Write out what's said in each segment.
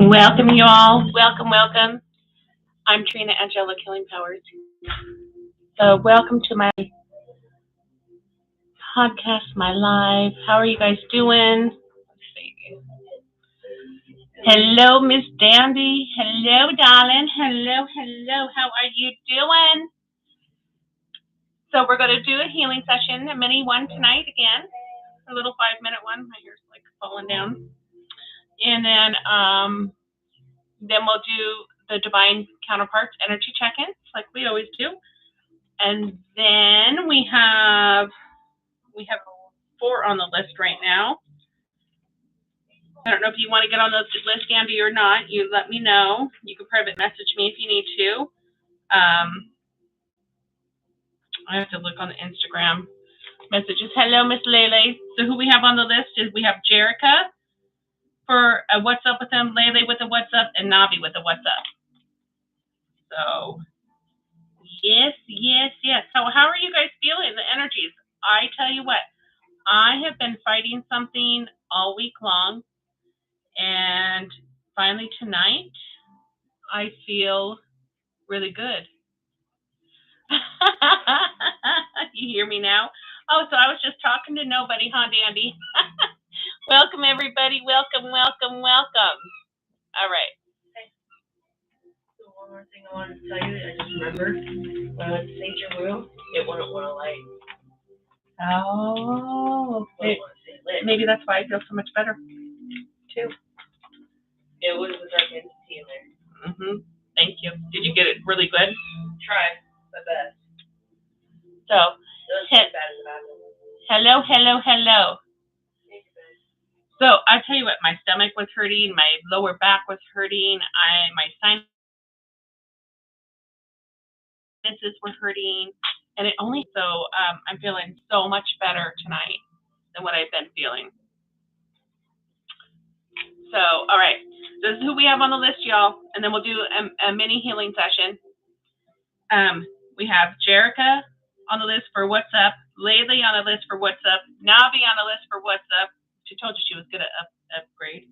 Welcome, you all. Welcome, welcome. I'm Trina, Angelic Healing Powers. So welcome to my podcast, my live. How are you guys doing? Let's see. Hello, Miss Dandy. Hello, darling. Hello, hello. How are you doing? So we're going to do a healing session, a mini one tonight again. A little 5-minute one. My hair's like falling down. And then we'll do the divine counterparts energy check-ins like we always do. And then we have 4 on the list right now. I don't know if you want to get on the list, Andy, or not. You let me know. You can private message me if you need to. I have to look on the Instagram messages. Hello, Miss Lele. So who we have on the list is we have Jerica for a What's Up with them, Lele with a What's Up, and Navi with a What's Up. So yes. So how are you guys feeling? The energies. I tell you what, I have been fighting something all week long, and finally tonight, I feel really good. You hear me now? Oh, so I was just talking to nobody, huh, Dandy? Welcome, everybody. Welcome. All right. So one more thing I wanted to tell you, I just remembered when I went to Nature Room, it wouldn't want to light. Oh, maybe that's why I feel so much better, too. It was a dark entity in there. Thank you. Did you get it really good? Tried my best. So, hello. So I tell you what, my stomach was hurting, my lower back was hurting, my sinuses were hurting, and I'm feeling so much better tonight than what I've been feeling. So, all right, this is who we have on the list, y'all, and then we'll do a mini healing session. We have Jerica on the list for What's Up, Laylee on the list for What's Up, Navi on the list for What's Up. She told you she was going to upgrade.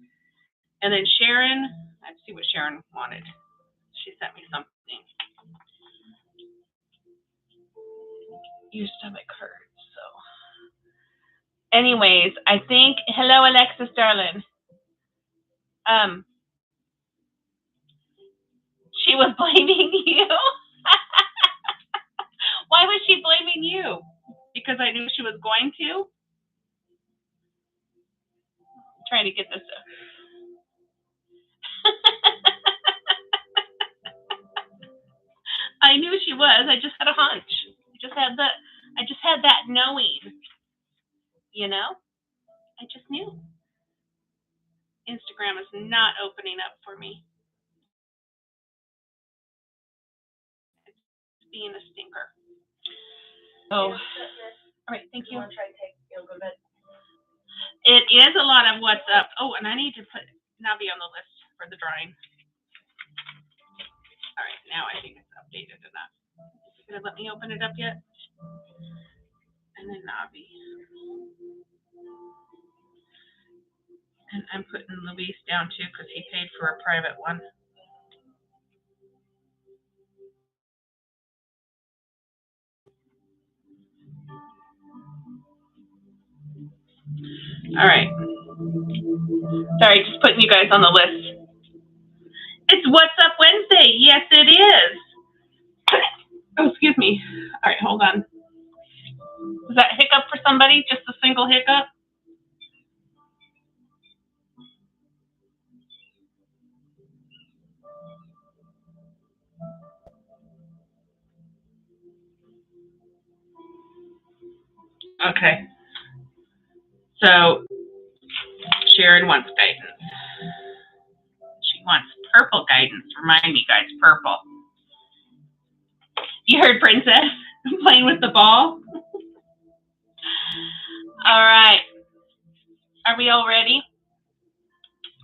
And then Sharon, let's see what Sharon wanted. She sent me something. Your stomach hurts, so. Anyways, I think, hello, Alexis, darling. She was blaming you. Why was she blaming you? Because I knew she was going to? I'm trying to get this. I knew she was. I just had a hunch. I just had that knowing. You know? I just knew. Instagram is not opening up for me. It's being a stinker. Oh. All right, thank you. Want to try to go to bed? It is a lot of What's Up. Oh, and I need to put Navi on the list for the drawing. All right, now I think it's updated enough. Did it let me open it up yet? And then Navi. And I'm putting Luis down too because he paid for a private one. All right. Sorry, just putting you guys on the list. It's What's Up Wednesday. Yes, it is. Oh, excuse me. All right, hold on. Was that a hiccup for somebody? Just a single hiccup? Okay. So, Sharon wants guidance. She wants purple guidance. Remind me, guys, purple. You heard Princess playing with the ball? All right. Are we all ready?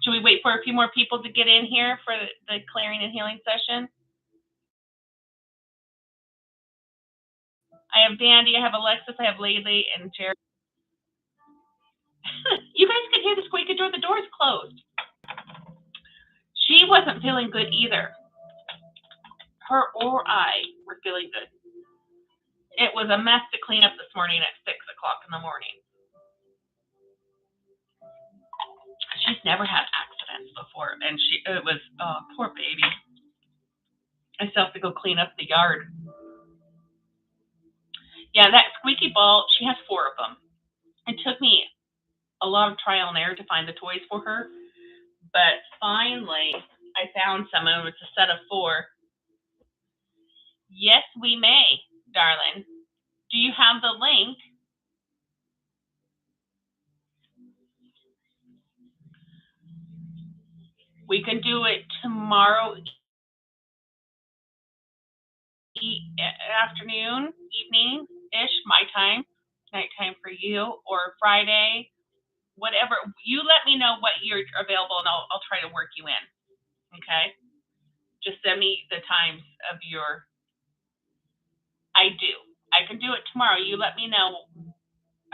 Should we wait for a few more people to get in here for the clearing and healing session? I have Dandy, I have Alexis, I have Laylee, and Jerry. You guys can hear the squeaky door. The door is closed. she wasn't feeling good either. Her or I were feeling good. It was a mess to clean up this morning at 6 o'clock in the morning. She's never had accidents before, and it was, poor baby. I still have to go clean up the yard. Yeah, that squeaky ball, she has 4 of them. It took me a lot of trial and error to find the toys for her, but finally I found some, and it's a set of 4. Yes, we may, darling. Do you have the link? We can do it tomorrow afternoon, evening-ish, my time, nighttime for you, or Friday, whatever. You let me know what you're available, and I'll try to work you in, okay? Just send me the times of your... I can do it tomorrow. You let me know.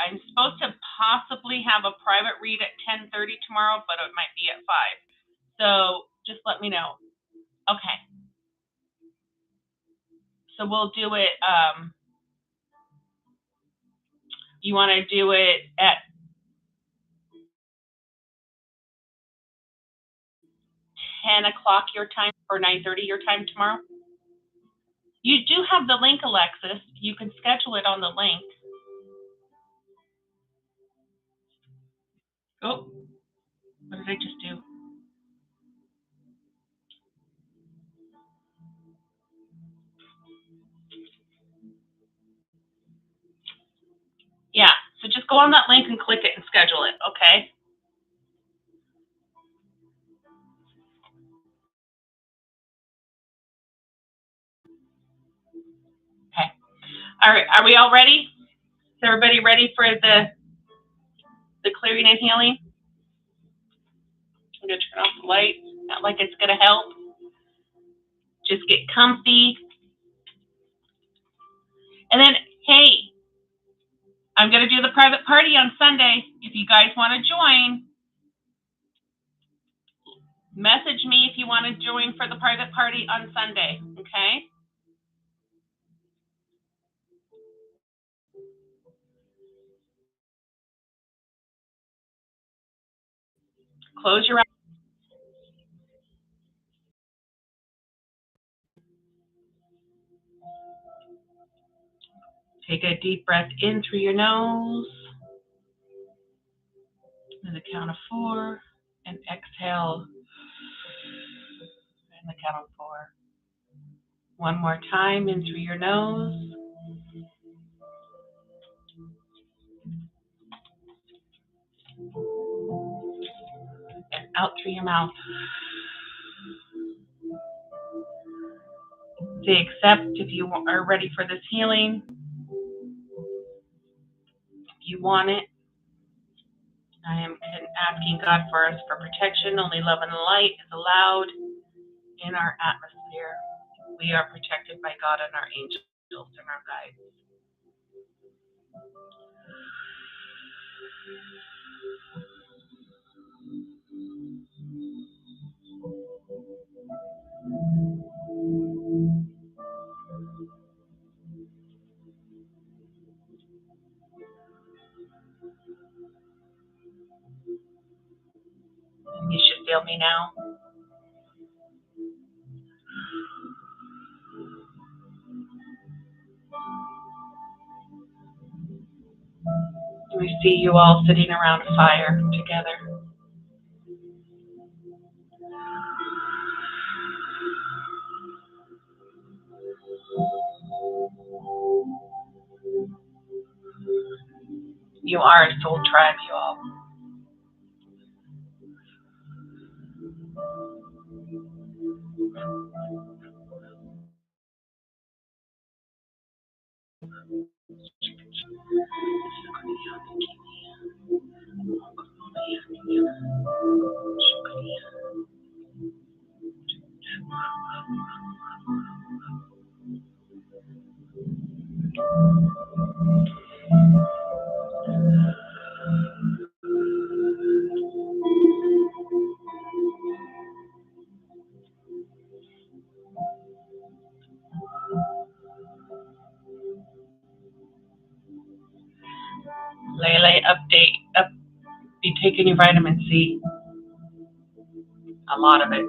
I'm supposed to possibly have a private read at 10:30 tomorrow, but it might be at 5. So just let me know. Okay. So we'll do it, you want to do it at 10 o'clock your time or 9:30 your time tomorrow? You do have the link, Alexis. You can schedule it on the link. Oh, what did I just do? Yeah, so just go on that link and click it and schedule it, okay? Okay. All right, are we all ready? Is everybody ready for the clearing and healing? I'm going to turn off the light. Not like it's going to help. Just get comfy. And then, hey, I'm going to do the private party on Sunday. If you guys want to join, message me if you want to join for the private party on Sunday, okay? Close your eyes. Take a deep breath in through your nose. To the count of 4. And exhale. And the count of 4. One more time in through your nose. And out through your mouth. Say accept if you are ready for this healing. If you want it. I am asking God for us for protection. Only love and light is allowed in our atmosphere. We are protected by God and our angels and our guides. You should feel me now. We see you all sitting around a fire together. You are a soul tribe, you all. taking your vitamin C. A lot of it.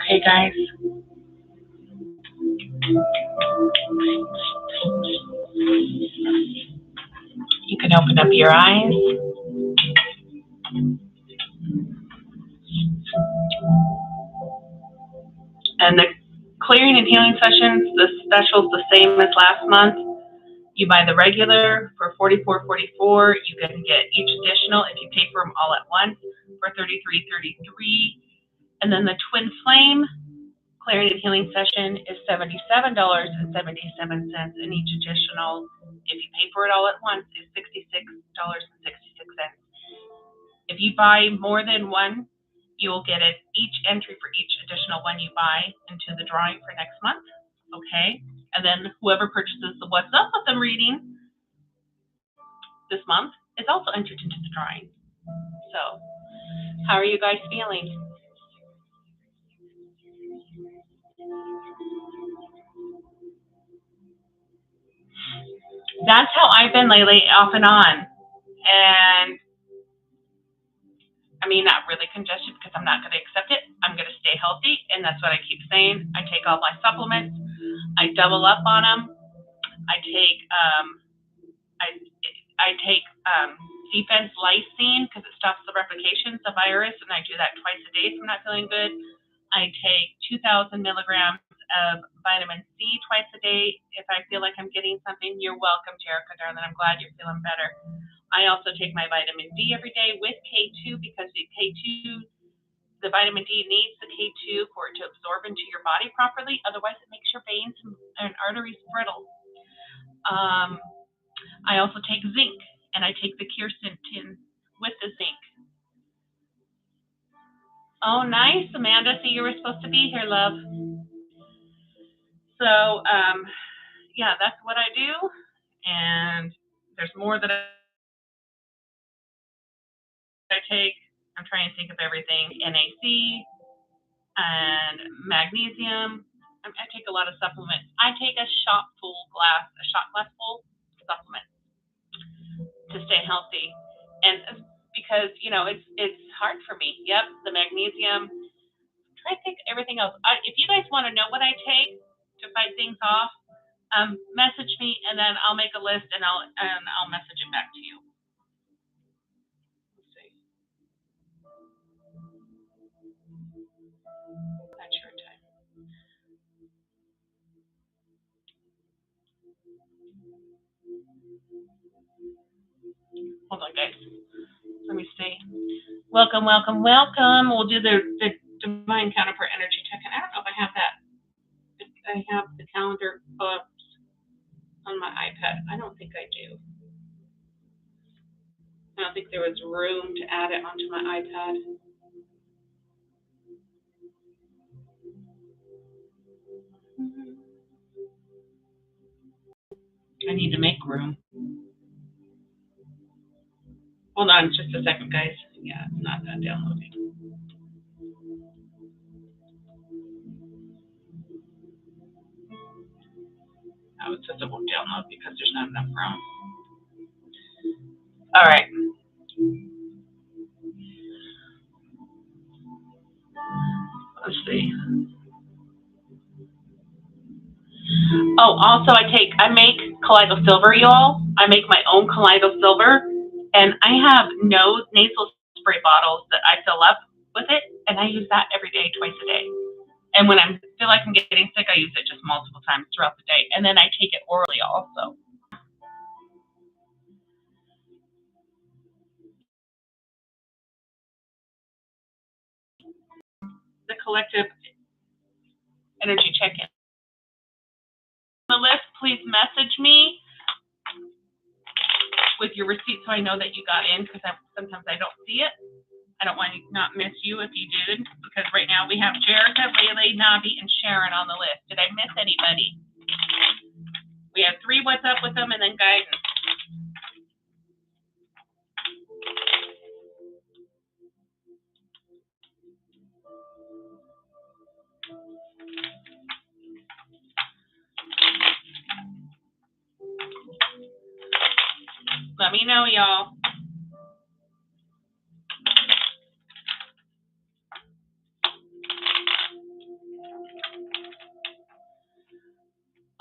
Okay, guys. You can open up your eyes. And the clearing and healing sessions, the special's the same as last month. You buy the regular for $44.44. You can get each additional if you pay for them all at once for $33.33. And then the Twin Flame clearing and healing session is $77.77, and each additional, if you pay for it all at once, is $66.66. If you buy more than one, you will get each entry for each additional one you buy into the drawing for next month. Okay? And then whoever purchases the What's Up with Them reading this month is also entered into the drawing. So, how are you guys feeling? That's how I've been lately, off and on. And I mean, not really congested because I'm not going to accept it. I'm I'm going to stay healthy, and that's what I keep saying. I take all my supplements. I double up on them. I take defense lysine because it stops the replications of virus, and I do that twice a day if I'm not feeling good. I take 2,000 milligrams of vitamin C twice a day if I feel like I'm getting something. You're welcome, Jerica, darling. I'm glad you're feeling better. I also take my vitamin D every day with K2 because the vitamin D needs the K2 for it to absorb into your body properly. Otherwise, it makes your veins and arteries brittle. I also take zinc, and I take the quercetin with the zinc. Oh, nice, Amanda. So you were supposed to be here, love. So, yeah, that's what I do. And there's more that I take. I'm trying to think of everything. NAC and magnesium. I take a lot of supplements. I take a shot glass full supplement to stay healthy. And because, you know, it's hard for me. Yep, the magnesium. Try to take everything else. If you guys want to know what I take to fight things off, message me, and then I'll make a list and I'll message it back to you. Let's see. That's your time. Hold on, guys. Let me see. Welcome, welcome, welcome. We'll do the divine counterpart energy check-in. I don't know if I have that. I have the calendar on my iPad. I don't think I do. I don't think there was room to add it onto my iPad. I need to make room. Hold on just a second, guys. Yeah, it's not that downloading. Oh, it says it won't download because there's not enough room. All right. Let's see. Oh, also I make Kaleido Silver, y'all. I make my own Kaleido Silver, and I have nasal spray bottles that I fill up with it, and I use that every day, twice a day. And when I feel like I'm getting sick, I use it just multiple times throughout the day, and then I take it orally also. The collective energy check-in. On the list, please message me with your receipt so I know that you got in, because sometimes I don't see it. I don't want to not miss you if you did, because right now we have Jerica, Lele, Navi, and Sharon on the list. Did I miss anybody? We have 3 what's up with them and then guidance. Let me know, y'all.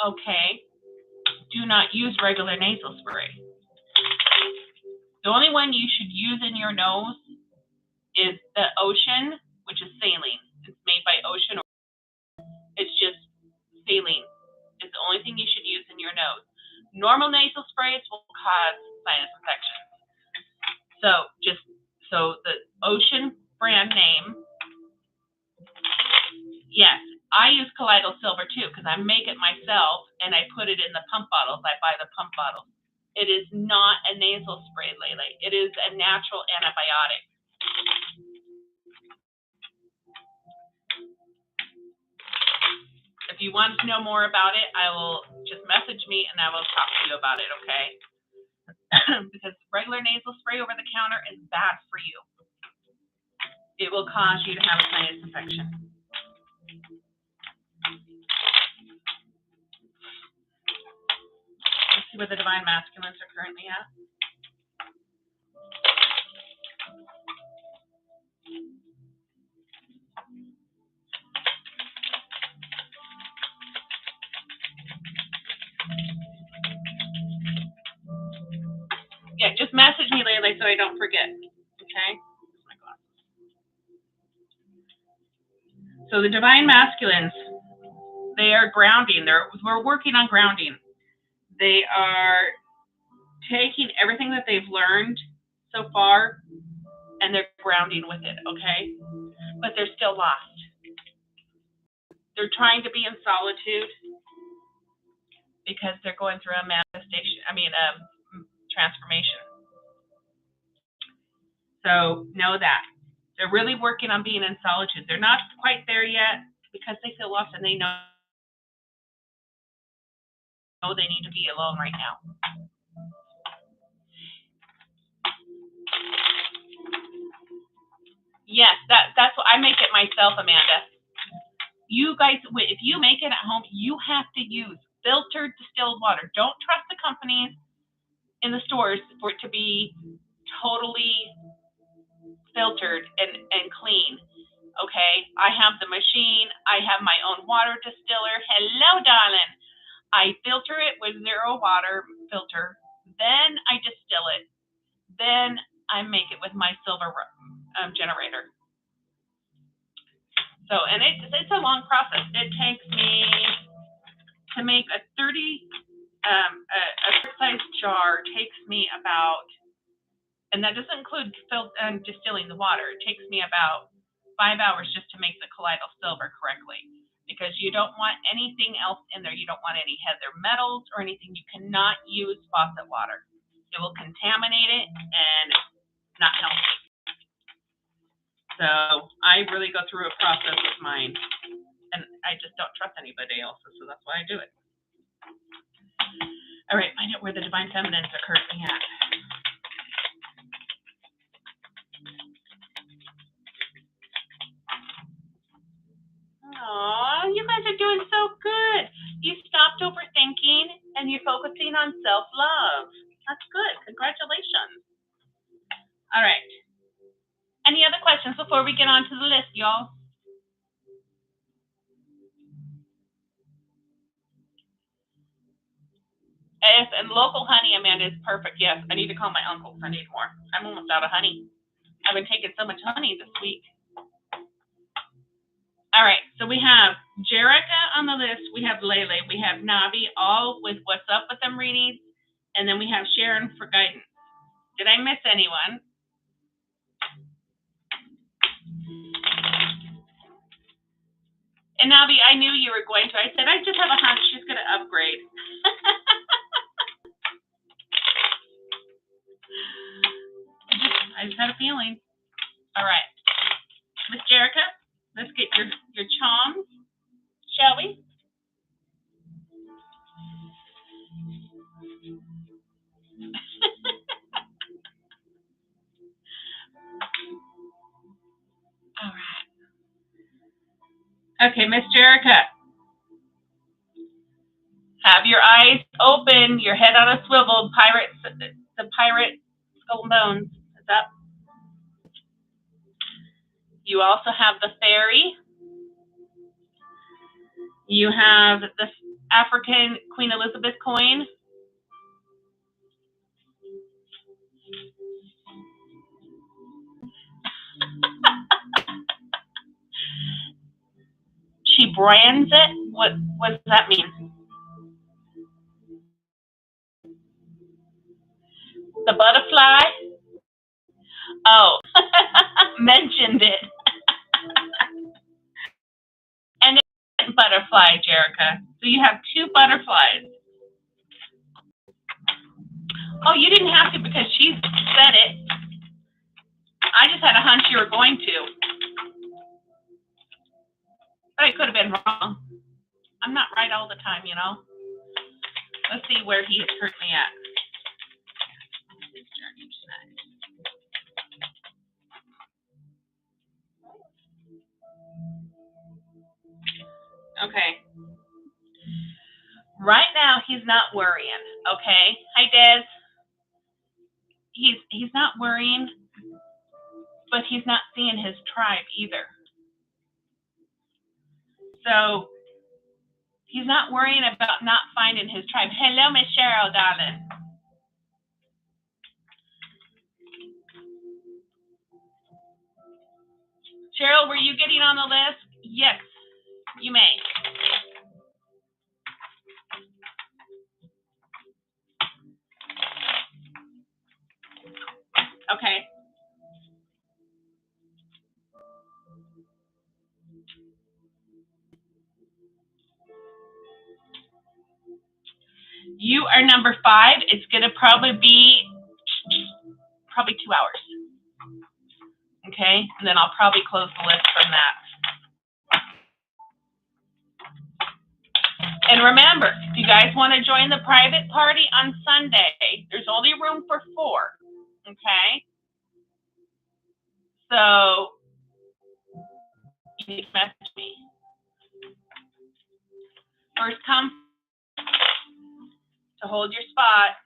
Okay. Do not use regular nasal spray. The only one you should use in your nose is the Ocean, which is saline. It's made by Ocean. It's just saline. It's the only thing you should use in your nose. Normal nasal sprays will cause sinus infections. So the Ocean brand name. Yes, I use Kaleido Silver too because I make it myself and I put it in the pump bottles. I buy the pump bottles. It is not a nasal spray, Lele. It is a natural antibiotic. If you want to know more about it, I will just message me and I will talk to you about it, okay? Because regular nasal spray over the counter is bad for you. It will cause you to have a sinus infection. Let's see where the divine masculines are currently at. so I don't forget. Okay? My glasses. So the divine masculines, they are grounding. We're working on grounding. They are taking everything that they've learned so far and they're grounding with it, okay? But they're still lost. They're trying to be in solitude because they're going through a transformation. So know that. They're really working on being in solitude. They're not quite there yet because they feel lost and they know they need to be alone right now. Yes, that's what I make it myself, Amanda. You guys, if you make it at home, you have to use filtered distilled water. Don't trust the companies in the stores for it to be totally filtered and clean. Okay, I have the machine. I have my own water distiller. Hello, darling. I filter it with zero water filter. Then I distill it. Then I make it with my silver generator. So, and it's a long process. It takes me to make a 30 a size jar takes me about, and that doesn't include distilling the water. It takes me about 5 hours just to make the colloidal silver correctly, because you don't want anything else in there. You don't want any heavy metals or anything. You cannot use faucet water. It will contaminate it and not healthy. So I really go through a process with mine, and I just don't trust anybody else, so that's why I do it. All right, find out where the divine feminines are currently at. Aw, you guys are doing so good. You stopped overthinking and you're focusing on self-love. That's good. Congratulations. All right. Any other questions before we get on to the list, y'all? And local honey, Amanda, is perfect. Yes, I need to call my uncle. I need more. I'm almost out of honey. I've been taking so much honey this week. All right, so we have Jerica on the list. We have Lele. We have Navi, all with What's Up with Them readings. And then we have Sharon for guidance. Did I miss anyone? And Navi, I knew you were going to. I said, I just have a hunch she's going to upgrade. I just had a feeling. All right. Miss Jerica, let's get your charms, shall we? All right. Okay, Miss Jerica. Have your eyes open, your head on a swivel, the pirate skull and bones is up. You also have the fairy. You have the African Queen Elizabeth coin. She brands it. What does that mean? The butterfly? Oh, mentioned it. And it's butterfly, Jerica. So you have two butterflies. Oh, you didn't have to because she said it. I just had a hunch you were going to. But I could have been wrong. I'm not right all the time, you know. Let's see where he is currently at. Okay. Right now, he's not worrying. Okay. Hi, Des. He's not worrying, but he's not seeing his tribe either. So he's not worrying about not finding his tribe. Hello, Miss Cheryl, darling. Cheryl, were you getting on the list? Yes, you may. Okay. You are number 5. It's going to probably be 2 hours. Okay, and then I'll probably close the list from that. And remember, if you guys want to join the private party on Sunday, there's only room for 4. Okay? So you need to message me. First come to hold your spot.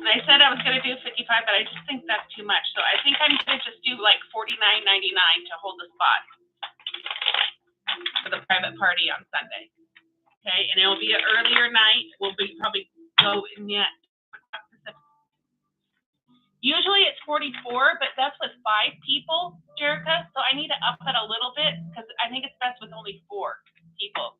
And I said I was going to do 55, but I just think that's too much. So I think I'm going to just do like $49.99 to hold the spot for the private party on Sunday. Okay, and it will be an earlier night. We'll be probably go in yet. Usually it's 44, but that's with 5 people, Jerica. So I need to up it a little bit because I think it's best with only 4 people.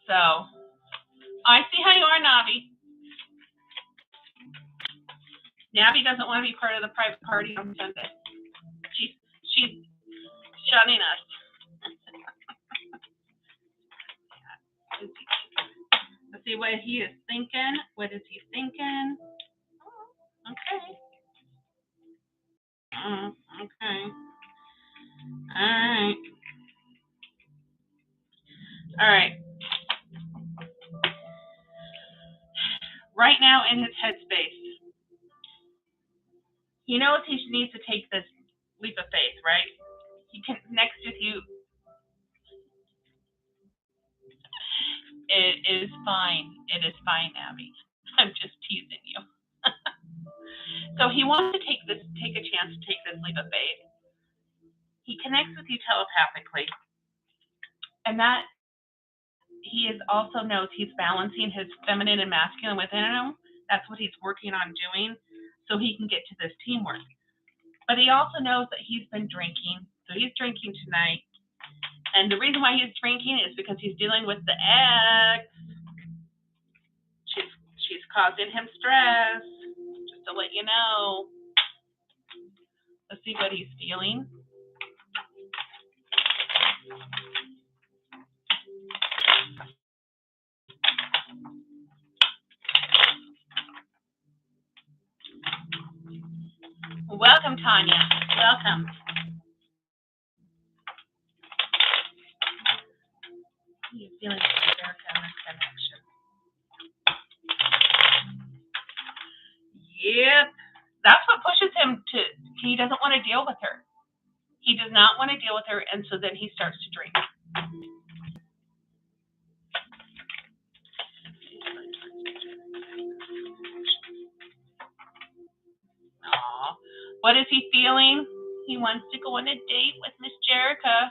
So I see how you are, Navi. Navi doesn't want to be part of the private party on Sunday. She's shunning us. Let's see what he is thinking. What is he thinking? Okay. Okay. All right. All right. Right now in his headspace, he knows he needs to take this leap of faith, right? He connects with you. It is fine. It is fine, Abby. I'm just teasing you. So he wants to take a chance to take this leap of faith. He connects with you telepathically, and that he is also knows he's balancing his feminine and masculine within him. That's what he's working on doing, so he can get to this teamwork. But he also knows that he's been drinking, so he's drinking tonight. And the reason why he's drinking is because he's dealing with the ex. She's causing him stress, just to let you know. Let's see what he's feeling. Welcome, Tanya. Welcome. He's feeling America in this connection. Yep. That's what pushes him to, he doesn't want to deal with her. He does not want to deal with her, and so then he starts to drink. Aww. What is he feeling? He wants to go on a date with Miss Jerica.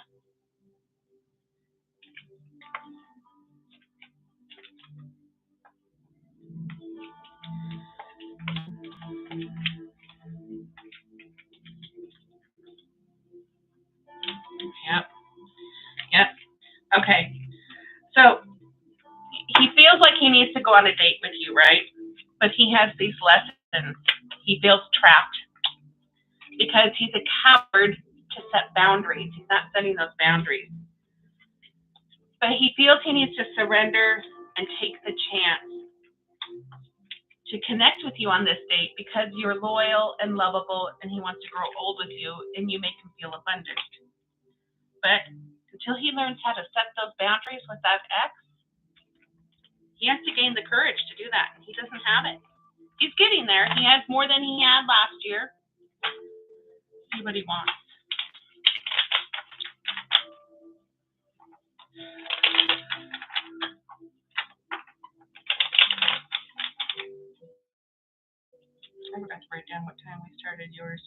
Yep. Okay. So he feels like he needs to go on a date with you, right? But he has these lessons. He feels trapped because he's a coward to set boundaries. He's not setting those boundaries. But he feels he needs to surrender and take the chance to connect with you on this date because you're loyal and lovable and he wants to grow old with you and you make him feel abundant. But until he learns how to set those boundaries with that ex, he has to gain the courage to do that. He doesn't have it. He's getting there. He has more than he had last year. See what he wants. I forgot to write down what time we started yours.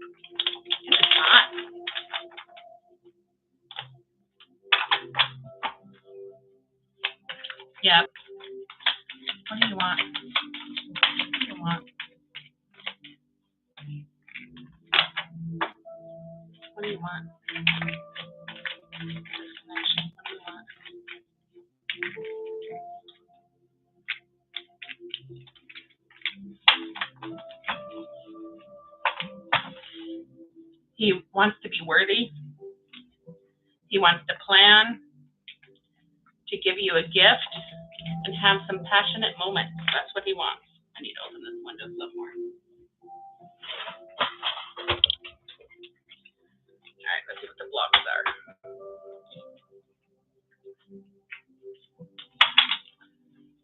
And it's not. Yep. What do you want? What do you want? What do you want? Disconnection. What do you want? He wants to be worthy. He wants to plan, to give you a gift, and have some passionate moments. That's what he wants. I need to open this window some more. All right, let's see what the blocks are.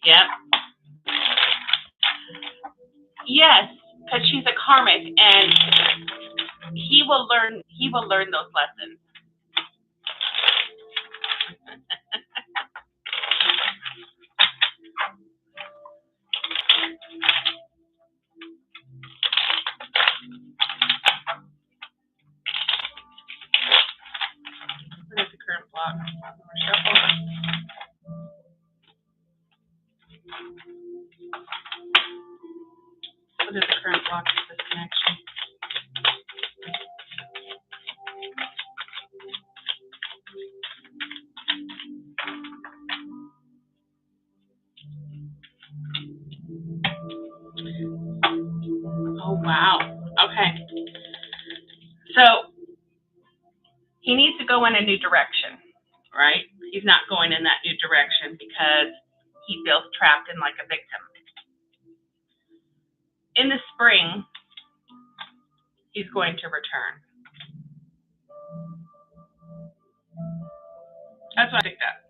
Yep. Yes, because she's a karmic, and he will learn those lessons. What is the current block? Shuffle. What is the current block of this connection? Oh, wow. Okay. So he needs to go in a new direction, right? He's not going in that new direction because he feels trapped in like a victim. In the spring, he's going to return. That's what I picked up.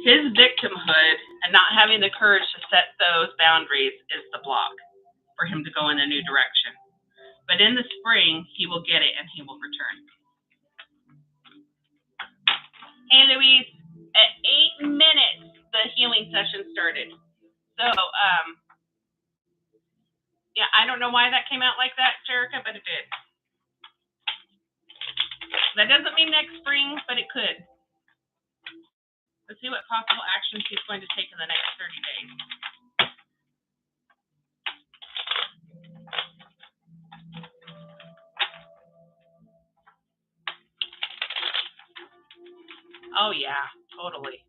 His victimhood and not having the courage to set those boundaries is the block for him to go in a new direction. But in the spring, he will get it and he will return. Hey, Louise, at 8 minutes, the healing session started. So, yeah, I don't know why that came out like that, Jerica, but it did. That doesn't mean next spring, but it could. Let's see what possible actions he's going to take in the next 30 days. Oh, yeah, totally.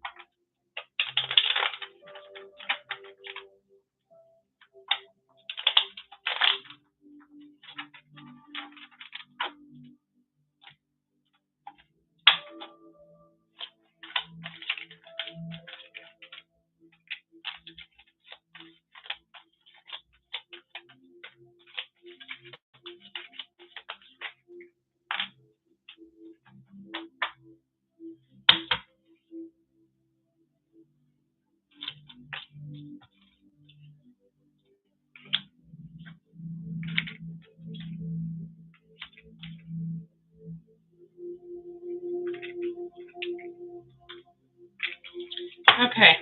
Okay.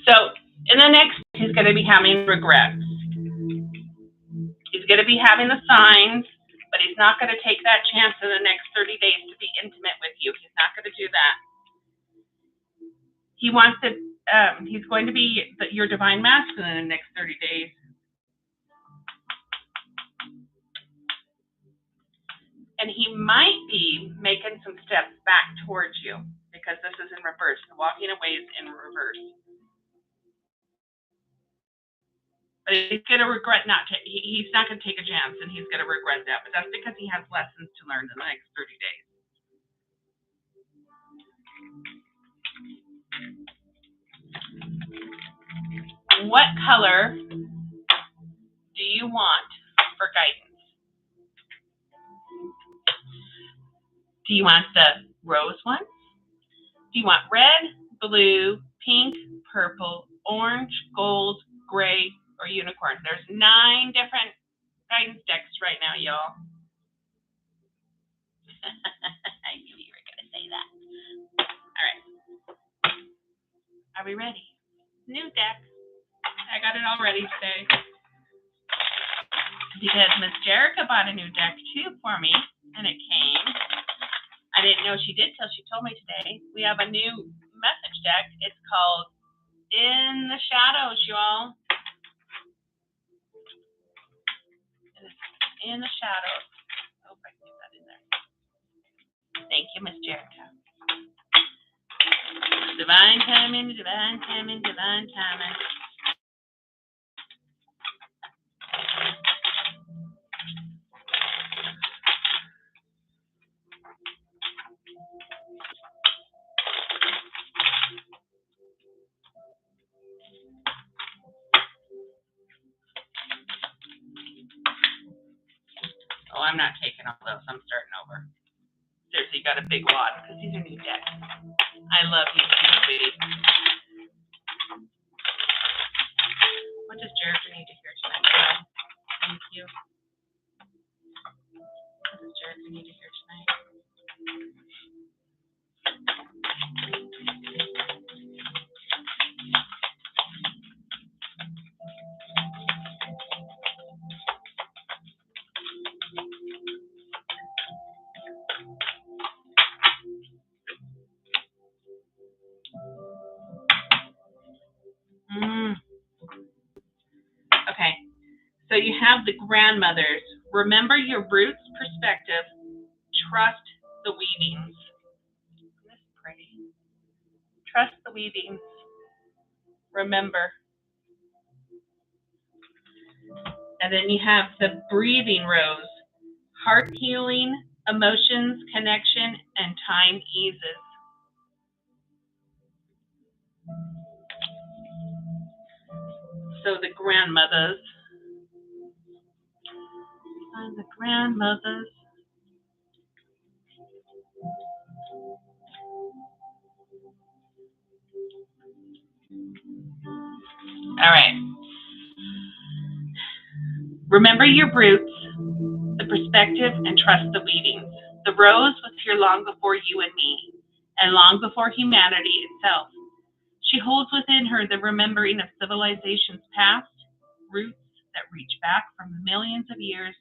So, in the next, he's going to be having regrets. He's going to be having the signs, but he's not going to take that chance in the next 30 days to be intimate with you. He's not going to do that. He wants to, he's going to be your divine masculine in the next 30 days. And he might be making some steps back towards you because this is in reverse. The walking away is in reverse. But he's going to regret he's not going to take a chance and he's going to regret that. But that's because he has lessons to learn in the next 30 days. What color do you want for guidance? Do you want the rose one? Do you want red, blue, pink, purple, orange, gold, gray, or unicorn? There's 9 different guidance decks right now, y'all. I knew you were going to say that. Are we ready? New deck. I got it all ready today. Because Miss Jerica bought a new deck too for me, and it came. I didn't know she did till she told me today. We have a new message deck. It's called In the Shadows, y'all. In the Shadows. Oh, I can get that in there. Thank you, Miss Jerica. Divine timing, divine timing, divine timing. Oh, I'm not taking all those. I'm starting over. Seriously, you got a big wad because these are new decks. I love you too, sweetie. What does Jerica need to hear tonight? Thank you. What does Jerica need to hear tonight? Okay. So you have the grandmothers. Remember your roots perspective. Trust the weavings. Isn't this pretty? Trust the weavings. Remember. And then you have the breathing rose. Heart healing, emotions, connection, and time eases. So the grandmothers. And the grandmothers. All right. Remember your roots, the perspective, and trust the weavings. The rose was here long before you and me, and long before humanity itself. She holds within her the remembering of civilizations past, roots that reach back from millions of years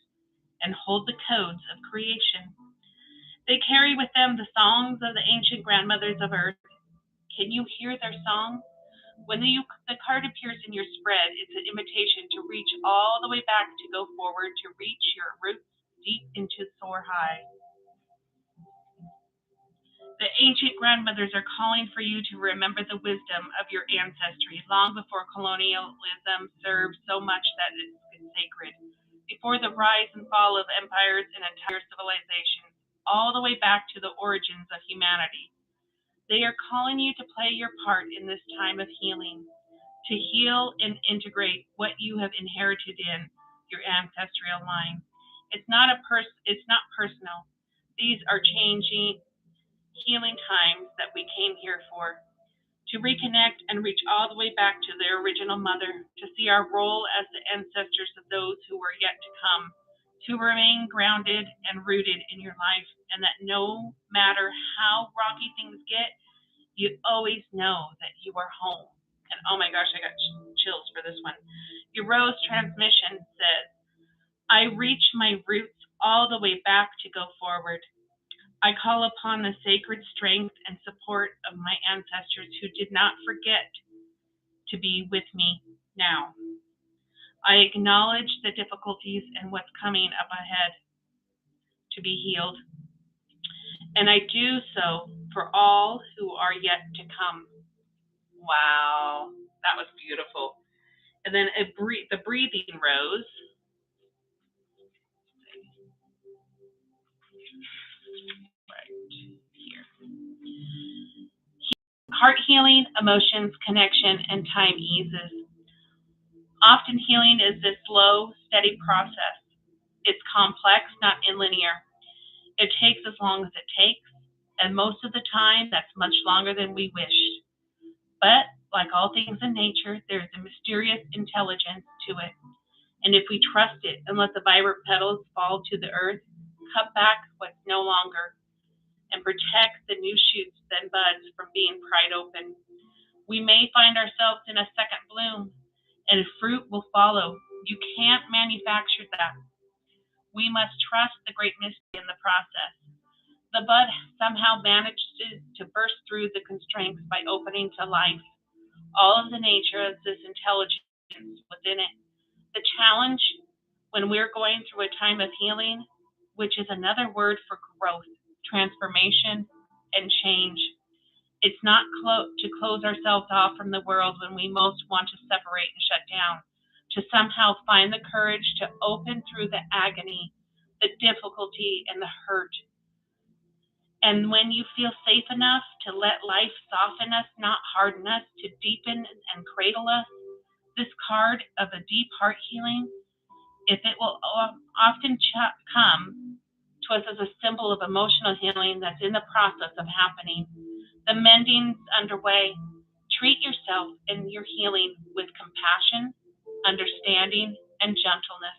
and hold the codes of creation. They carry with them the songs of the ancient grandmothers of Earth. Can you hear their song? When the card appears in your spread, it's an invitation to reach all the way back, to go forward, to reach your roots deep into soar high. The ancient grandmothers are calling for you to remember the wisdom of your ancestry long before colonialism served so much that it's sacred, before the rise and fall of empires and entire civilizations, all the way back to the origins of humanity. They are calling you to play your part in this time of healing, to heal and integrate what you have inherited in your ancestral line. It's not personal. These are changing, healing times that we came here for, to reconnect and reach all the way back to their original mother, to see our role as the ancestors of those who are yet to come, to remain grounded and rooted in your life, and that no matter how rocky things get, you always know that you are home. And oh my gosh, I got chills for this one. Your rose transmission says, I reach my roots all the way back to go forward. I call upon the sacred strength and support of my ancestors who did not forget to be with me now. I acknowledge the difficulties and what's coming up ahead to be healed. And I do so for all who are yet to come. Wow, that was beautiful. And then the breathing rose. Right here. Heart healing, emotions, connection, and time eases. Often healing is this slow, steady process. It's complex, not linear. It takes as long as it takes, and most of the time, that's much longer than we wish. But, like all things in nature, there's a mysterious intelligence to it. And if we trust it and let the vibrant petals fall to the earth, cut back what's no longer, and protect the new shoots and buds from being pried open, We may find ourselves in a second bloom, and fruit will follow. You can't manufacture that. We must trust the great mystery in the process. The bud somehow manages to burst through the constraints by opening to life. All of the nature of this intelligence within it. The challenge when we're going through a time of healing, which is another word for growth, transformation, and change. It's not to close ourselves off from the world when we most want to separate and shut down, to somehow find the courage to open through the agony, the difficulty, and the hurt. And when you feel safe enough to let life soften us, not harden us, to deepen and cradle us, this card of a deep heart healing, if it will often come to us as a symbol of emotional healing that's in the process of happening. The mending's underway. Treat yourself and your healing with compassion, understanding, and gentleness.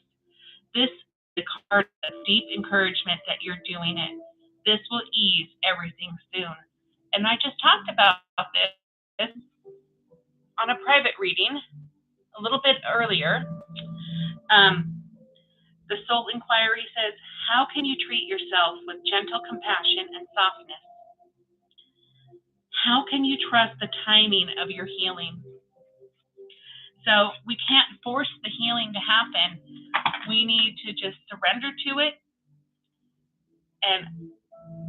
This is the card of deep encouragement that you're doing it. This will ease everything soon. And I just talked about this on a private reading a little bit earlier. The Soul Inquiry says, how can you treat yourself with gentle compassion and softness? How can you trust the timing of your healing? So we can't force the healing to happen. We need to just surrender to it and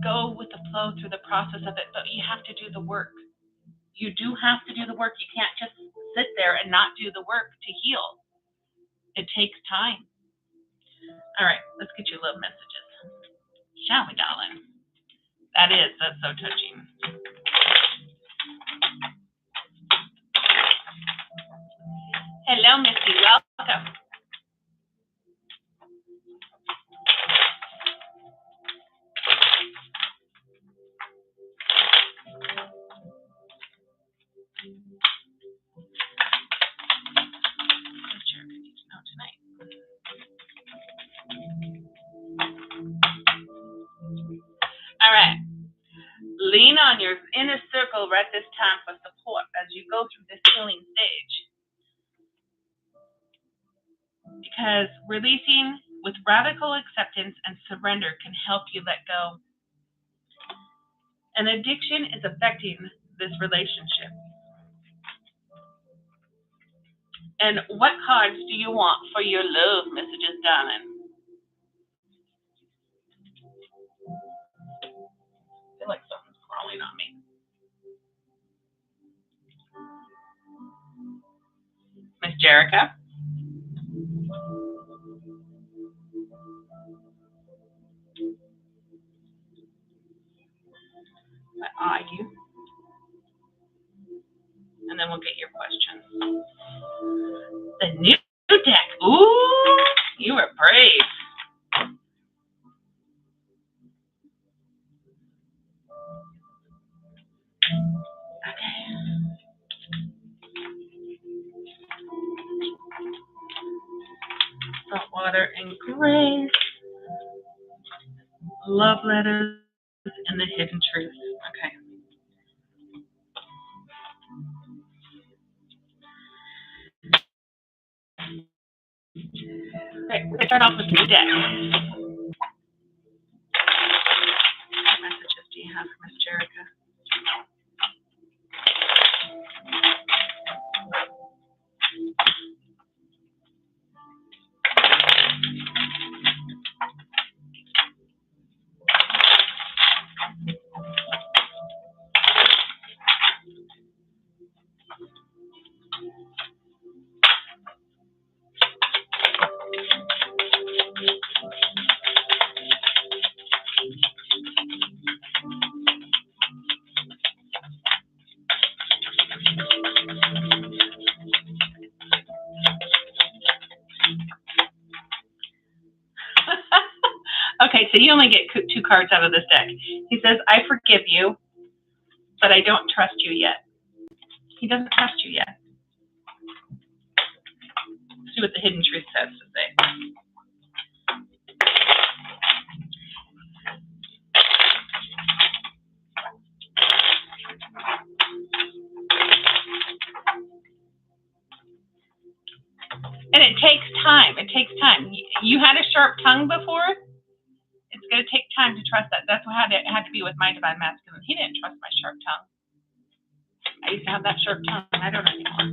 go with the flow through the process of it. But you have to do the work. You do have to do the work. You can't just sit there and not do the work to heal. It takes time. All right, let's get you love messages. Shall we, darling? That's so touching. Hello, Missy. Welcome. All right. Lean on your inner circle right this time for support as you go through this healing stage. Because releasing with radical acceptance and surrender can help you let go. An addiction is affecting this relationship. And what cards do you want for your love messages, darling? I feel like something's crawling on me. Miss Jerica? I eye you. And then we'll get your questions. The new deck. Ooh, you were brave. Okay. Saltwater and grace. Love letters and the hidden truth. Okay. Okay, we're going to start off with the new deck. What messages do you have for Miss Jerica? Okay, so you only get 2 cards out of this deck. He says, I forgive you, but I don't trust you yet. He doesn't trust you yet. Let's see what the hidden truth says to say. it takes time. It takes time. You had a sharp tongue before. It's going to take time to trust that. That's how it had to be with my divine masculine. He didn't trust my sharp tongue. I used to have that sharp tongue. I don't anymore.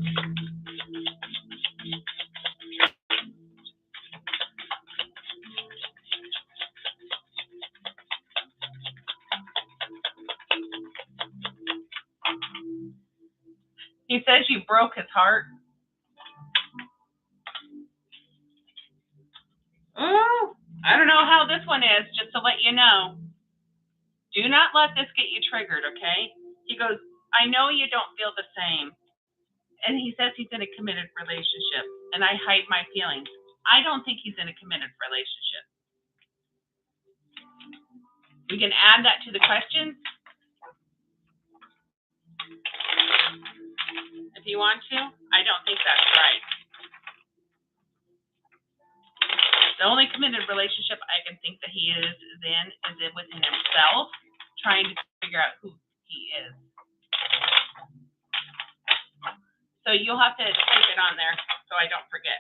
He says you broke his heart. Oh, I don't know how this one is, just to let you know. Do not let this get you triggered, okay? He goes, I know you don't feel the same. And he says he's in a committed relationship, and I hide my feelings. I don't think he's in a committed relationship. We can add that to the questions if you want to. I don't think that's right. The only committed relationship I can think that he is within himself, trying to figure out who he is. So you'll have to type it on there so I don't forget.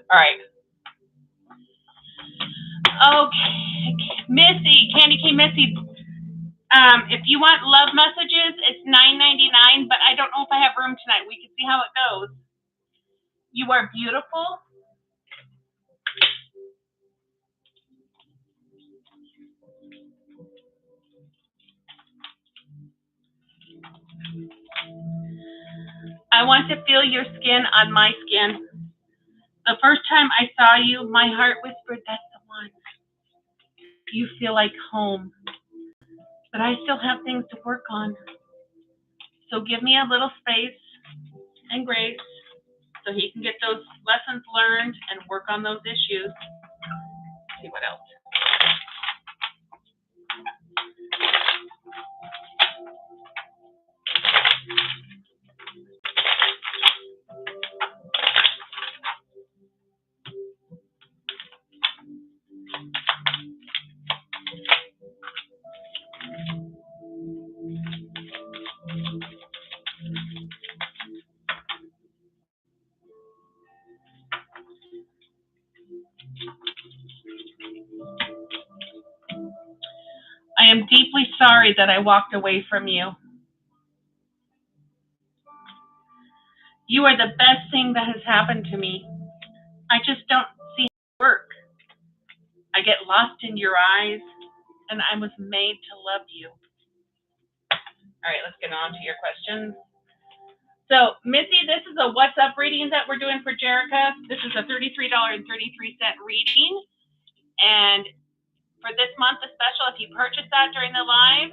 All right. Okay. Missy, Candy K. Missy. If you want love messages, it's $9.99, but I don't know if I have room tonight. We can see how it goes. You are beautiful. I want to feel your skin on my skin. The first time I saw you, my heart whispered, that's the one. You feel like home. But I still have things to work on. So give me a little space and grace so he can get those lessons learned and work on those issues. Let's see what else. I am deeply sorry that I walked away from you. You are the best thing that has happened to me. I just don't see how it work. I get lost in your eyes, and I was made to love you. All right, let's get on to your questions. So, Missy, this is a What's Up reading that we're doing for Jerica. This is a $33.33 reading. And for this month, the special, if you purchase that during the live,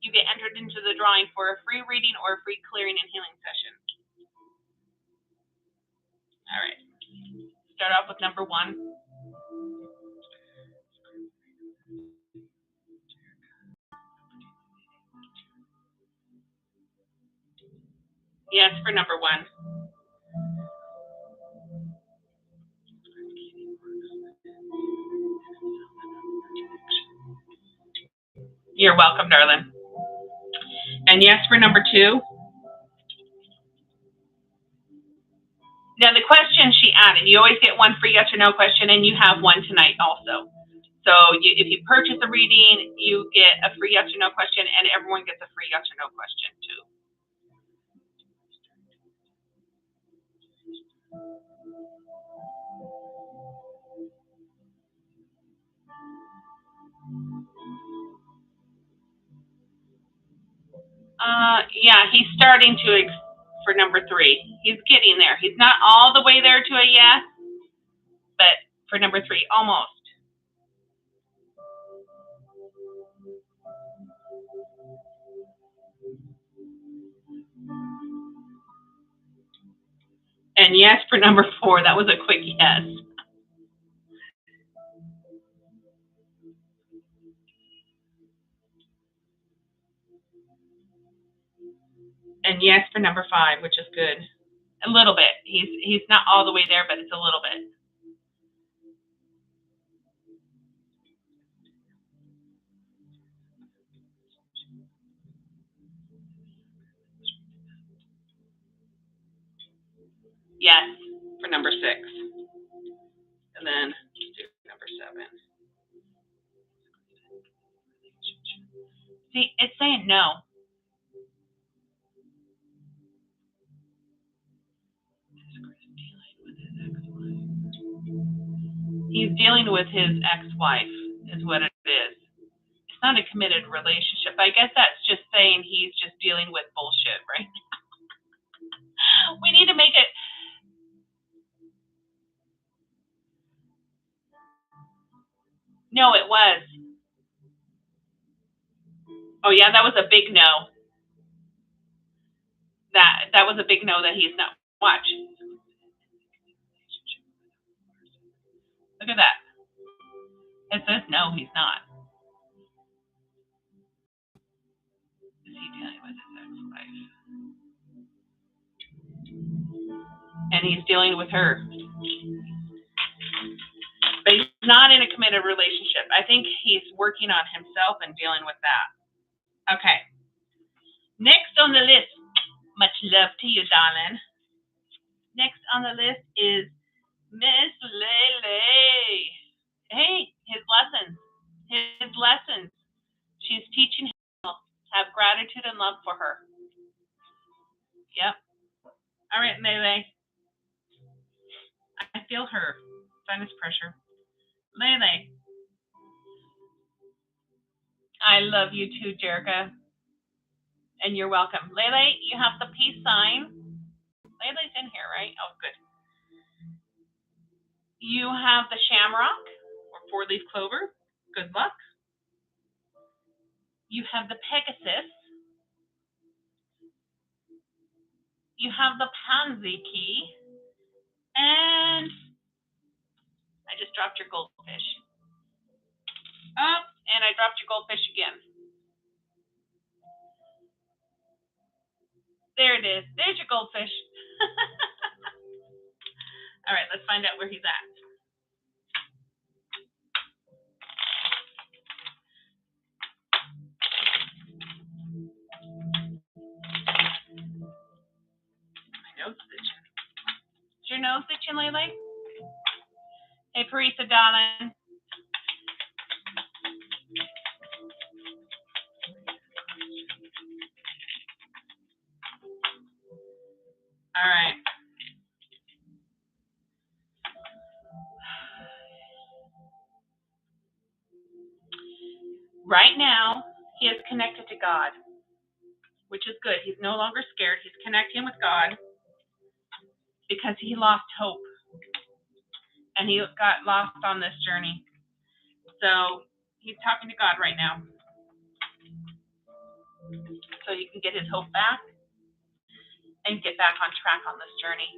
you get entered into the drawing for a free reading or a free clearing and healing session. All right. Start off with number 1. Yes, for number 1. You're welcome, darling. And yes, for number 2. Now, the question she added, you always get one free yes or no question, and you have one tonight also. So if you purchase a reading, you get a free yes or no question, and everyone gets a free yes or no question too. Yeah, he's starting to, for number 3. He's getting there. He's not all the way there to a yes, but for number 3, almost. And yes for number 4. That was a quick yes. And yes for number 5, which is good. A little bit. He's not all the way there, but it's a little bit. Yes for number 6. And then do number 7. See, it's saying no. He's dealing with his ex-wife, is what it is. It's not a committed relationship. I guess that's just saying he's just dealing with bullshit, right? We need to make it. No, it was. Oh yeah, that was a big no. That was a big no that he's not. Watch. Look at that. It says no, he's not. Is he dealing with his ex-wife? And he's dealing with her. But he's not in a committed relationship. I think he's working on himself and dealing with that. Okay. Next on the list, much love to you, darling. Next on the list is Miss Lele. Hey, his lessons. His lessons. She's teaching him. Have gratitude and love for her. Yep. All right, Lele. I feel her. Sinus pressure. Lele. I love you too, Jerica. And you're welcome. Lele, you have the peace sign. Lele's in here, right? Oh, good. You have the shamrock or 4-leaf clover. Good luck. You have the Pegasus. You have the pansy key. And I just dropped your goldfish. Oh, and I dropped your goldfish again. There it is. There's your goldfish. All right, let's find out where he's at. My nose itching. Is your nose itching, Lele? Hey, Parisa, darling. All right. Right now, he is connected to God, which is good. He's no longer scared. He's connecting with God because he lost hope and he got lost on this journey. So he's talking to God right now so he can get his hope back and get back on track on this journey.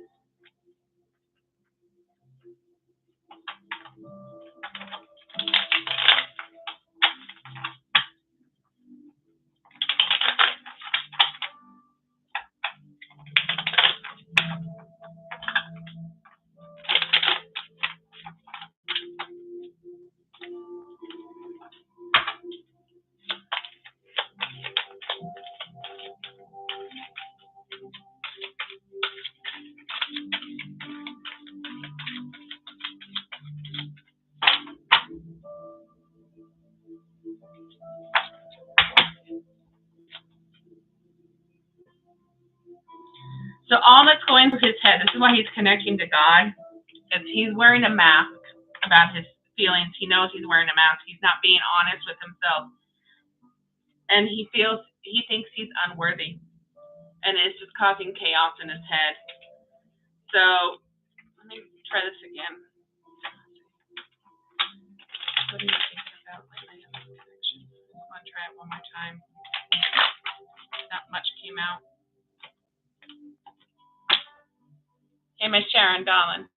So all that's going through his head, this is why he's connecting to God, is he's wearing a mask about his feelings. He knows he's wearing a mask. He's not being honest with himself. And he thinks he's unworthy. And it's just causing chaos in his head. So let me try this again. What are you thinking about lately in this connection? I want to try it one more time. Not much came out. Hey, Miss Sharon, darling.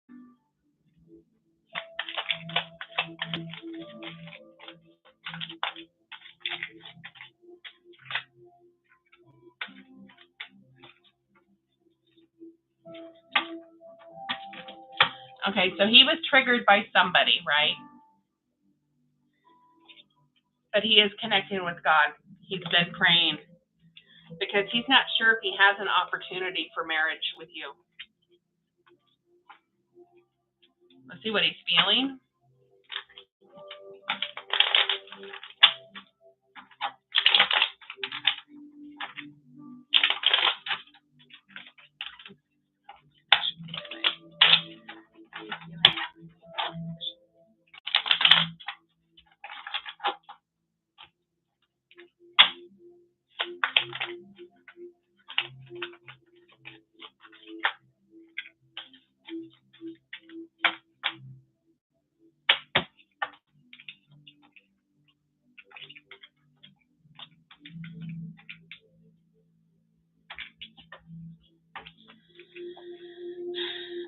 Okay, so he was triggered by somebody, right? But he is connecting with God. He's been praying because he's not sure if he has an opportunity for marriage with you. Let's see what he's feeling.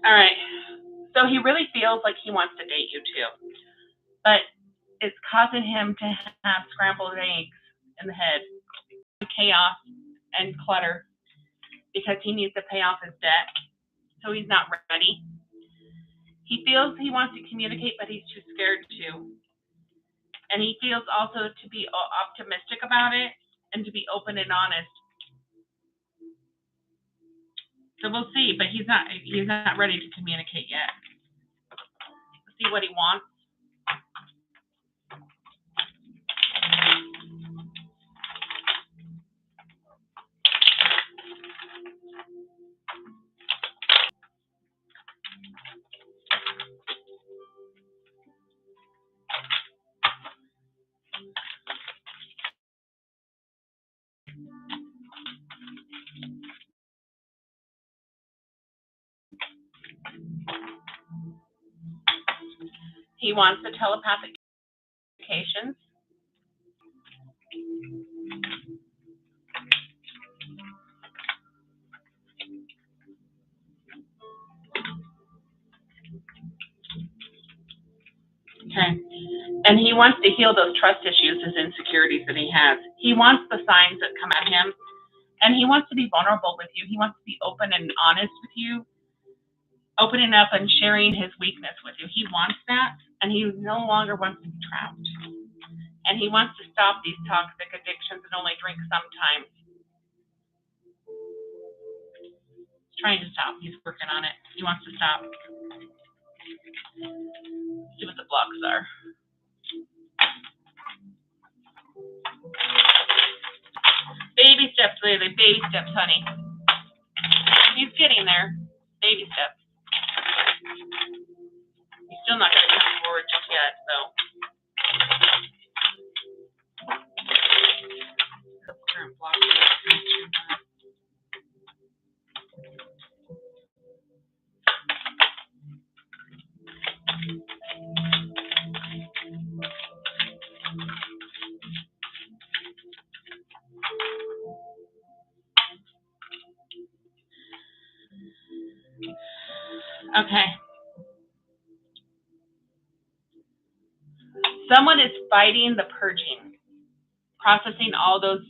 All right. So he really feels like he wants to date you too, but it's causing him to have scrambled eggs in the head, chaos and clutter, because he needs to pay off his debt. So he's not ready. He feels he wants to communicate, but he's too scared to. And he feels also to be optimistic about it and to be open and honest. So we'll see, but he's not ready to communicate yet. Let's see what he wants. He wants the telepathic communications. Okay. And he wants to heal those trust issues, his insecurities that he has. He wants the signs that come at him, and he wants to be vulnerable with you. He wants to be open and honest with you, opening up and sharing his weakness with you. He wants that, and he no longer wants to be trapped. And he wants to stop these toxic addictions and only drink sometimes. He's trying to stop. He's working on it. He wants to stop. Let's see what the blocks are. Baby steps, Lily. Baby steps, honey. He's getting there. Baby steps. He's still not going to come forward just yet, though. The current block. Okay. Someone is fighting the purging, processing all those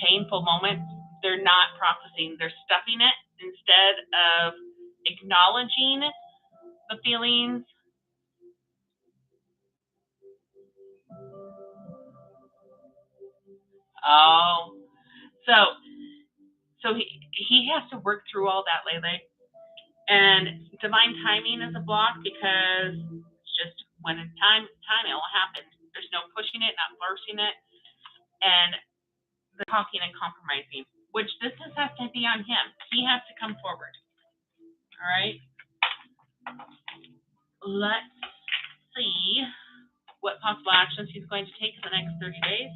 painful moments. They're not processing. They're stuffing it instead of acknowledging the feelings. Oh, so he has to work through all that, Lele. And divine timing is a block because it's just when it's time, it will happen. There's no pushing it, not forcing it, and the talking and compromising, which this has to be on him. He has to come forward. All right. Let's see what possible actions he's going to take in the next 30 days.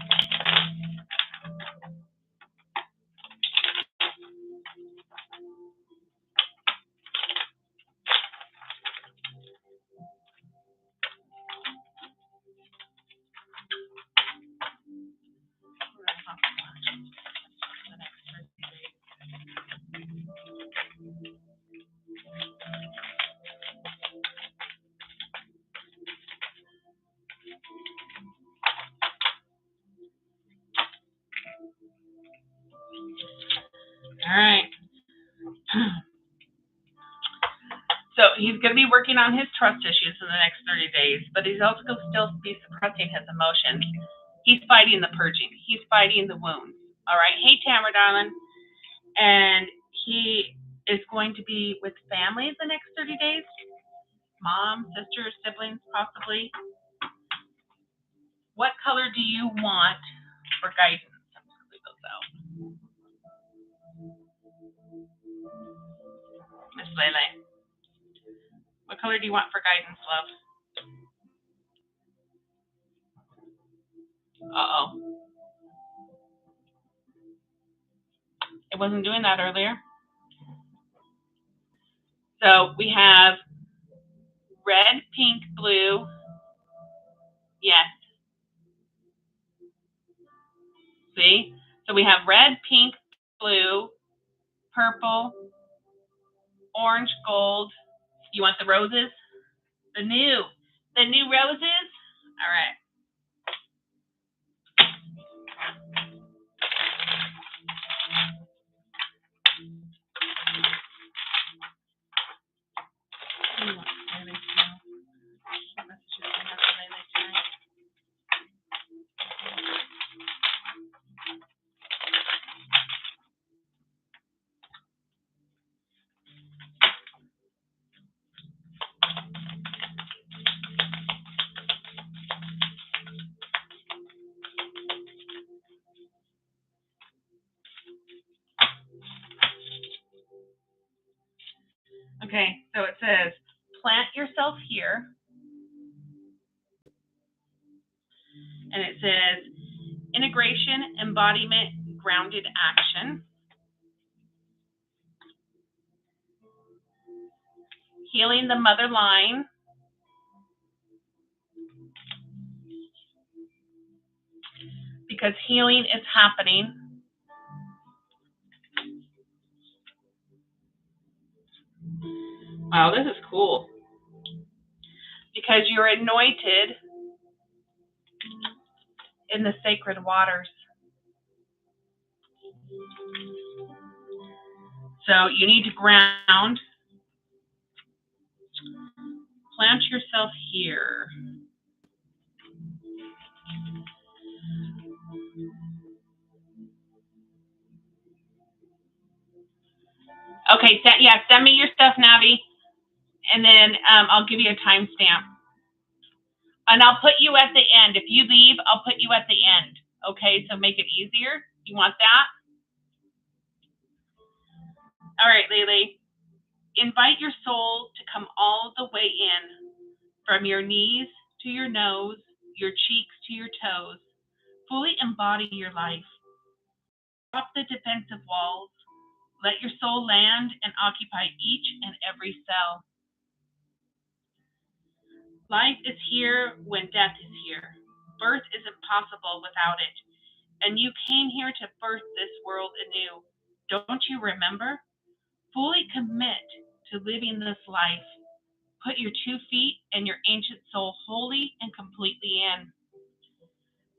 All right. So he's going to be working on his trust issues in the next 30 days, but he's also going to still be suppressing his emotions. He's fighting the purging. He's fighting the wounds. All right. Hey, Tamara, darling. And he is going to be with family the next 30 days. Mom, sisters, siblings, possibly. What color do you want for guidance? I'm just going to leave those out. Miss Lele. What color do you want for guidance, love? Uh-oh. It wasn't doing that earlier. So we have red, pink, blue. Yes. See? So we have red, pink, blue, purple, orange, gold. You want the roses? The new roses? All right. Okay, so it says, plant yourself here. And it says, integration, embodiment, grounded action. Healing the mother line. Because healing is happening. Wow, this is cool. Because you're anointed in the sacred waters. So you need to ground. Plant yourself here. Okay, send me your stuff, Navi, and then I'll give you a timestamp. And I'll put you at the end. If you leave, I'll put you at the end. Okay, so make it easier. You want that? All right, Lily. Invite your soul to come all the way in, from your knees to your nose, your cheeks to your toes. Fully embody your life. Drop the defensive walls. Let your soul land and occupy each and every cell. Life is here when death is here. Birth is impossible without it. And you came here to birth this world anew. Don't you remember? Fully commit to living this life. Put your 2 feet and your ancient soul wholly and completely in.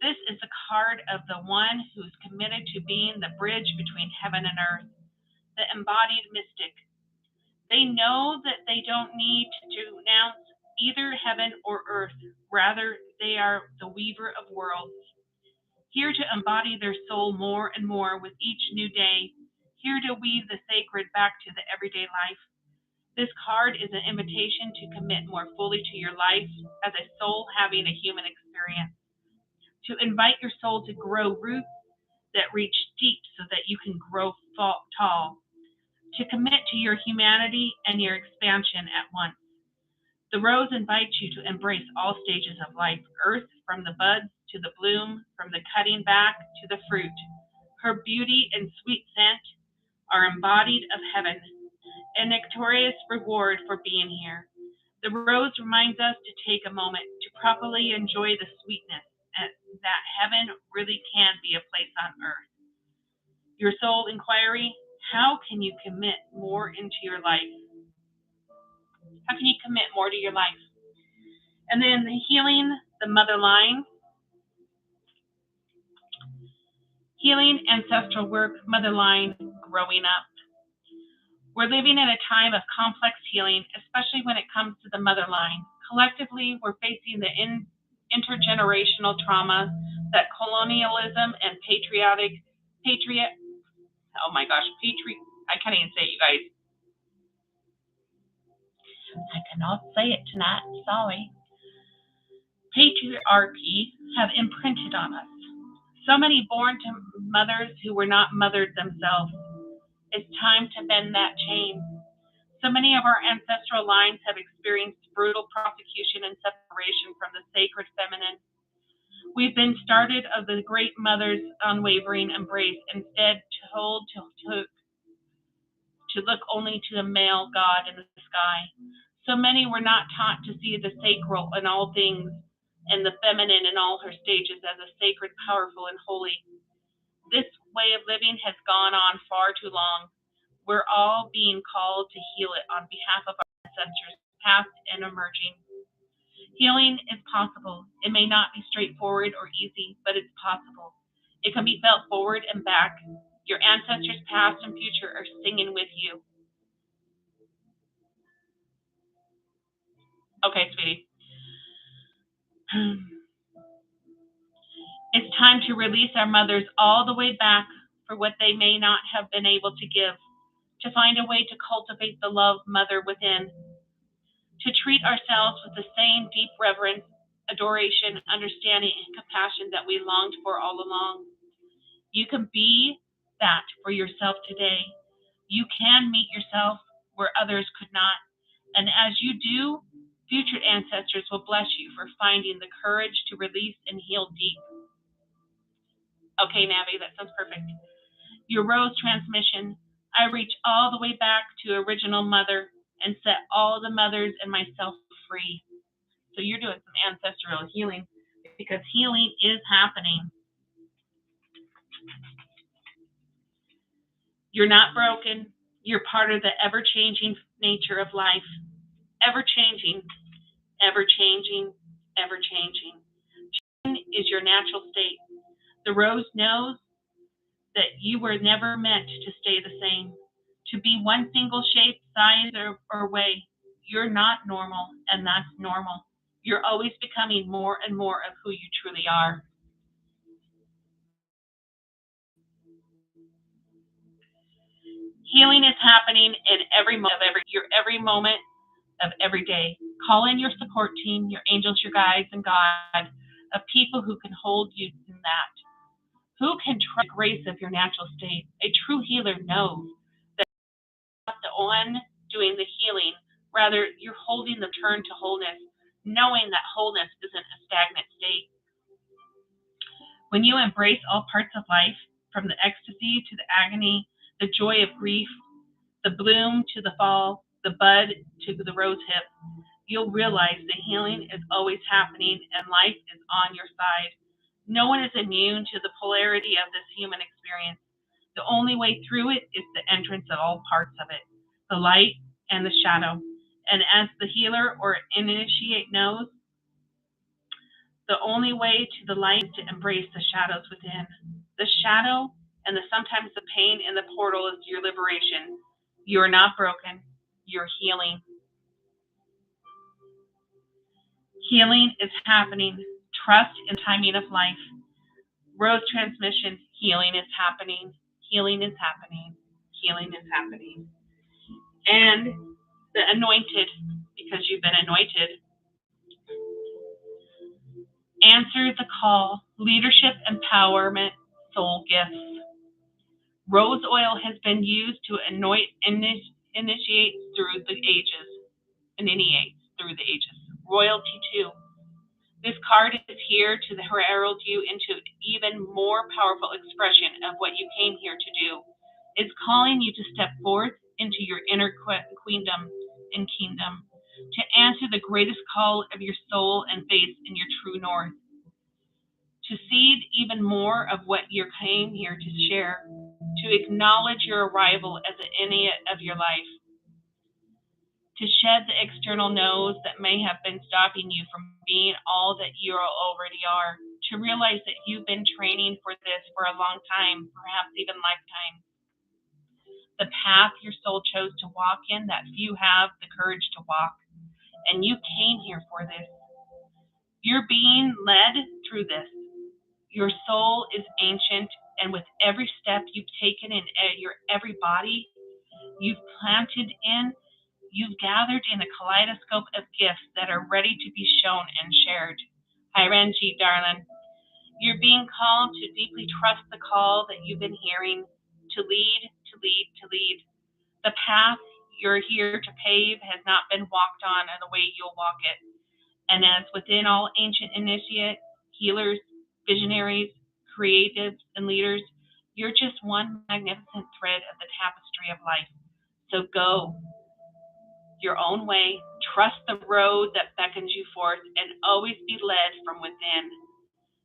This is the card of the one who is committed to being the bridge between heaven and earth, the embodied mystic. They know that they don't need to announce either heaven or earth. Rather, they are the weaver of worlds, here to embody their soul more and more with each new day, here to weave the sacred back to the everyday life. This card is an invitation to commit more fully to your life as a soul having a human experience, to invite your soul to grow roots that reach deep so that you can grow tall, to commit to your humanity and your expansion at once. The rose invites you to embrace all stages of life, earth from the buds to the bloom, from the cutting back to the fruit. Her beauty and sweet scent are embodied of heaven, a nectarious reward for being here. The rose reminds us to take a moment to properly enjoy the sweetness and that heaven really can be a place on earth. Your soul inquiry, how can you commit more into your life? How can you commit more to your life? And then healing the mother line. Healing, ancestral work, mother line, growing up. We're living in a time of complex healing, especially when it comes to the mother line. Collectively, we're facing the intergenerational trauma that colonialism and I can't even say it, you guys. I cannot say it tonight, sorry. Patriarchy have imprinted on us. So many born to mothers who were not mothered themselves. It's time to bend that chain. So many of our ancestral lines have experienced brutal prosecution and separation from the sacred feminine. We've been started of the great mother's unwavering embrace, instead to look only to the male God in the sky. So many were not taught to see the sacral in all things and the feminine in all her stages as a sacred, powerful, and holy. This way of living has gone on far too long. We're all being called to heal it on behalf of our ancestors, past and emerging. Healing is possible. It may not be straightforward or easy, but it's possible. It can be felt forward and back. Your ancestors, past and future, are singing with you. Okay, sweetie. It's time to release our mothers all the way back for what they may not have been able to give, to find a way to cultivate the love mother within, to treat ourselves with the same deep reverence, adoration, understanding, and compassion that we longed for all along. You can be that for yourself today. You can meet yourself where others could not. And as you do, future ancestors will bless you for finding the courage to release and heal deep. Okay, Navi, that sounds perfect. Your rose transmission. I reach all the way back to original mother and set all the mothers and myself free. So you're doing some ancestral healing, because healing is happening. You're not broken. You're part of the ever-changing nature of life. Ever-changing, ever-changing, ever-changing. Change is your natural state. The rose knows that you were never meant to stay the same, to be one single shape, size, or way. You're not normal, and that's normal. You're always becoming more and more of who you truly are. Healing is happening in every moment of every day. Call in your support team, your angels, your guides, and God, of people who can hold you in that. Who can trust the grace of your natural state? A true healer knows that you're not the one doing the healing. Rather, you're holding the turn to wholeness, knowing that wholeness isn't a stagnant state. When you embrace all parts of life, from the ecstasy to the agony, the joy of grief, the bloom to the fall, the bud to the rose hip, you'll realize the healing is always happening and life is on your side. No one is immune to the polarity of this human experience. The only way through it is the entrance of all parts of it, the light and the shadow. And as the healer or initiate knows, the only way to the light is to embrace the shadows within. The shadow and sometimes the pain in the portal is your liberation. You're not broken. You're healing. Healing is happening. Trust in timing of life. Rose transmission. Healing is happening. Healing is happening. Healing is happening. And the anointed, because you've been anointed. Answer the call. Leadership, empowerment, soul gifts. Rose oil has been used to initiate through the ages. Royalty too. This card is here to herald you into even more powerful expression of what you came here to do. It's calling you to step forth into your inner queendom and kingdom, to answer the greatest call of your soul and face in your true north, to seed even more of what you came here to share, to acknowledge your arrival as an innate of your life, to shed the external no's that may have been stopping you from being all that you already are, to realize that you've been training for this for a long time, perhaps even lifetime. The path your soul chose to walk in, that few have the courage to walk. And you came here for this. You're being led through this. Your soul is ancient, and with every step you've taken in your every body you've planted in, you've gathered in a kaleidoscope of gifts that are ready to be shown and shared. Hi, Renji, darling. You're being called to deeply trust the call that you've been hearing, to lead, to lead, to lead. The path you're here to pave has not been walked on in the way you'll walk it. And as within all ancient initiate, healers, visionaries, creatives, and leaders, you're just one magnificent thread of the tapestry of life. So go your own way, trust the road that beckons you forth, and always be led from within.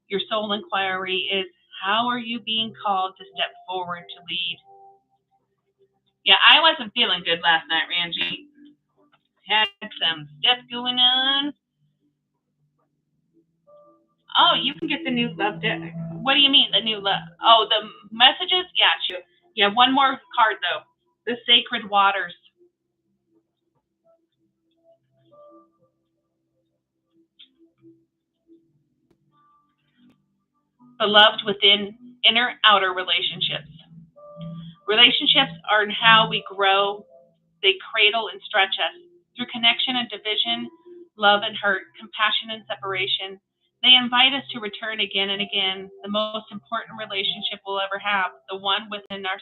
Your soul inquiry is, how are you being called to step forward to lead? Yeah, I wasn't feeling good last night, Ranji. Had some stuff going on. Oh, you can get the new love deck. What do you mean, the new love? Oh, the messages? Yeah, sure. Yeah, one more card, though. The sacred waters. Beloved within inner outer relationships. Relationships are how we grow. They cradle and stretch us. Through connection and division, love and hurt, compassion and separation, they invite us to return again and again. The most important relationship we'll ever have, the one within our